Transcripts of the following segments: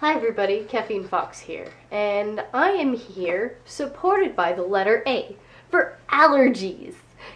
Hi everybody, Caffeine Fox here, and I am here supported by the letter A for allergies.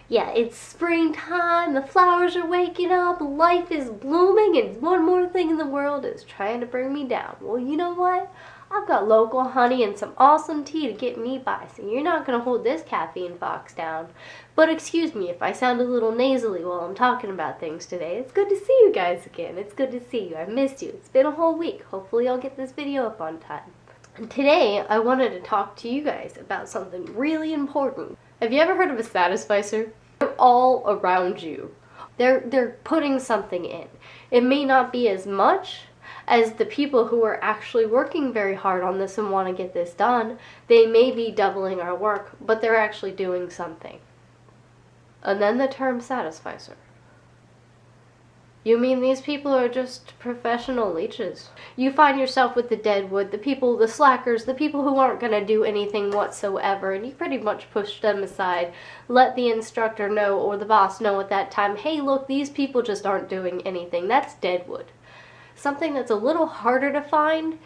Yeah, it's springtime, the flowers are waking up, life is blooming, and one more thing in the world is trying to bring me down. Well, you know what? I've got local honey and some awesome tea to get me by, so you're not going to hold this Caffeine Fox down. But excuse me if I sound a little nasally while I'm talking about things today. It's good to see you guys again. It's good to see you. I missed you. It's been a whole week. Hopefully I'll get this video up on time. And today I wanted to talk to you guys about something really important. Have you ever heard of a Satisficer? They're all around you. They're putting something in. It may not be as much as the people who are actually working very hard on this and want to get this done. They may be doubling our work, but they're actually doing something. And then the term Satisficer. You mean these people are just professional leeches? You find yourself with the deadwood, the slackers, the people who aren't going to do anything whatsoever, and you pretty much push them aside. Let the instructor know or the boss know at that time, hey look, these people just aren't doing anything. That's deadwood. Something that's a little harder to find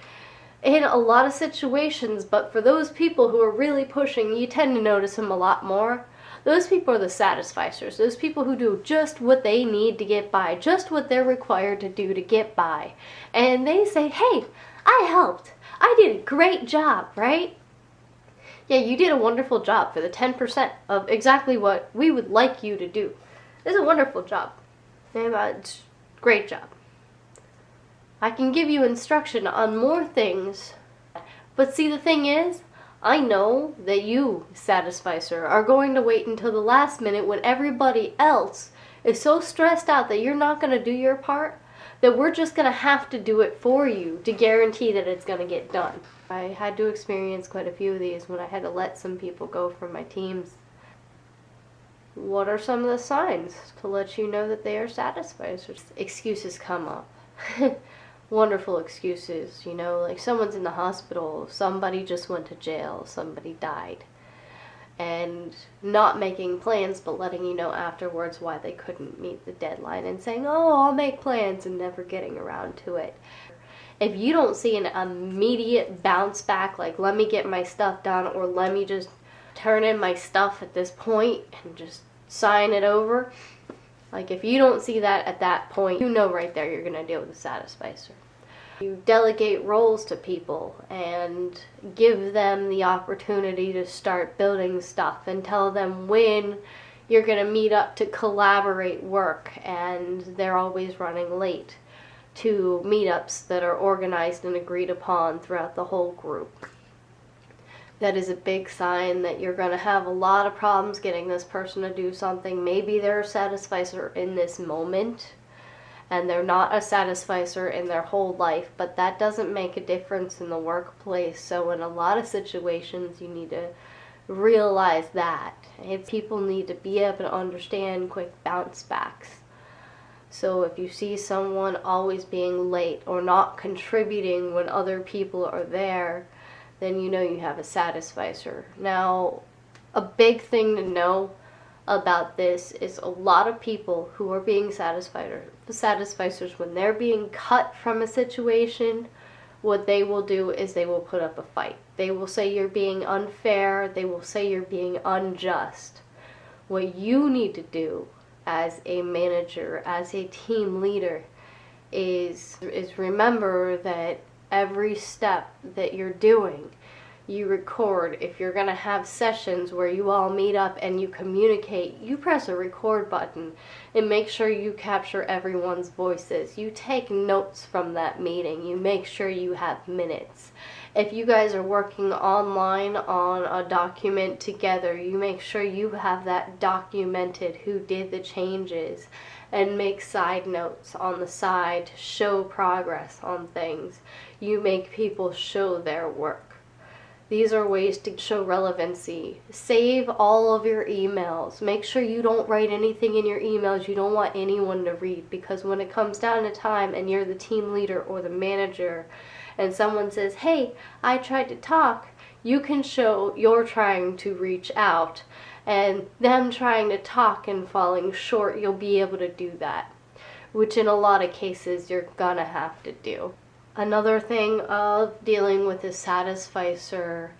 in a lot of situations, but for those people who are really pushing, you tend to notice them a lot more. Those people are the Satisficers, those people who do just what they need to get by, just what they're required to do to get by. And they say, hey, I helped. I did a great job, right? Yeah, you did a wonderful job for the 10% of exactly what we would like you to do. It's a wonderful job. Great job. I can give you instruction on more things, but see, the thing is, I know that you, Satisficer, are going to wait until the last minute when everybody else is so stressed out that you're not going to do your part, that we're just going to have to do it for you to guarantee that it's going to get done. I had to experience quite a few of these when I had to let some people go from my teams. What are some of the signs to let you know that they are Satisficers? Excuses come up. Wonderful excuses, you know, like someone's in the hospital, somebody just went to jail, somebody died, and not making plans but letting you know afterwards why they couldn't meet the deadline and saying, oh, I'll make plans, and never getting around to it. If you don't see an immediate bounce back, like let me get my stuff done, or let me just turn in my stuff at this point and just sign it over, like if you don't see that at that point, you know right there you're going to deal with a Satisficer. You delegate roles to people and give them the opportunity to start building stuff and tell them when you're going to meet up to collaborate work, and they're always running late to meetups that are organized and agreed upon throughout the whole group. That is a big sign that you're going to have a lot of problems getting this person to do something. Maybe they're a Satisficer in this moment, and they're not a Satisficer in their whole life, but that doesn't make a difference in the workplace. So in a lot of situations, you need to realize that. People need to be able to understand quick bounce backs. So if you see someone always being late or not contributing when other people are there, then you know you have a Satisficer. Now, a big thing to know about this is a lot of people who are being Satisficers, when they're being cut from a situation, what they will do is they will put up a fight. They will say you're being unfair. They will say you're being unjust. What you need to do as a manager, as a team leader, is remember that every step that you're doing, you record. If you're going to have sessions where you all meet up and you communicate, you press a record button and make sure you capture everyone's voices. You take notes from that meeting. You make sure you have minutes. If you guys are working online on a document together, you make sure you have that documented, who did the changes, and make side notes on the side to show progress on things. You make people show their work. These are ways to show relevancy. Save all of your emails. Make sure you don't write anything in your emails you don't want anyone to read, because when it comes down to time and you're the team leader or the manager and someone says, hey, I tried to talk, you can show you're trying to reach out, and them trying to talk and falling short, you'll be able to do that, which in a lot of cases you're gonna have to do. Another thing of dealing with a satisficer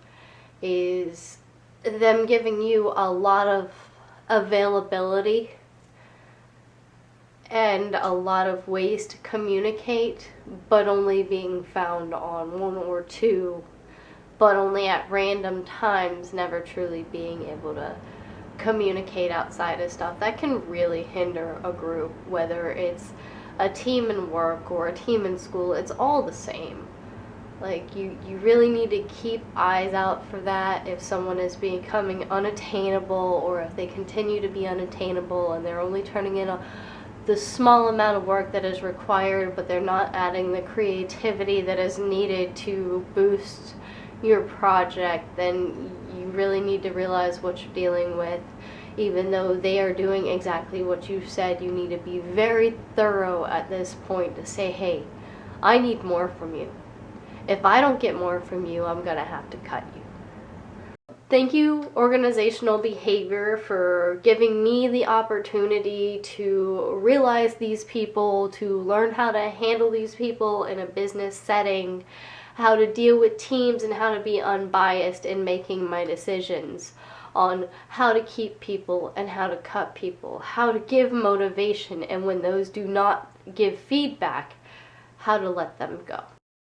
is them giving you a lot of availability and a lot of ways to communicate, but only being found on one or two, but only at random times, never truly being able to communicate outside of stuff. That can really hinder a group, whether it's a team in work or a team in school. It's all the same. Like, you really need to keep eyes out for that if someone is becoming unattainable, or if they continue to be unattainable and they're only turning in the small amount of work that is required, but they're not adding the creativity that is needed to boost your project. Then you really need to realize what you're dealing with. Even though they are doing exactly what you said, you need to be very thorough at this point to say, hey, I need more from you. If I don't get more from you, I'm going to have to cut you. Thank you, organizational behavior, for giving me the opportunity to realize these people, to learn how to handle these people in a business setting, how to deal with teams, and how to be unbiased in making my decisions on how to keep people and how to cut people, how to give motivation, and when those do not give feedback, how to let them go.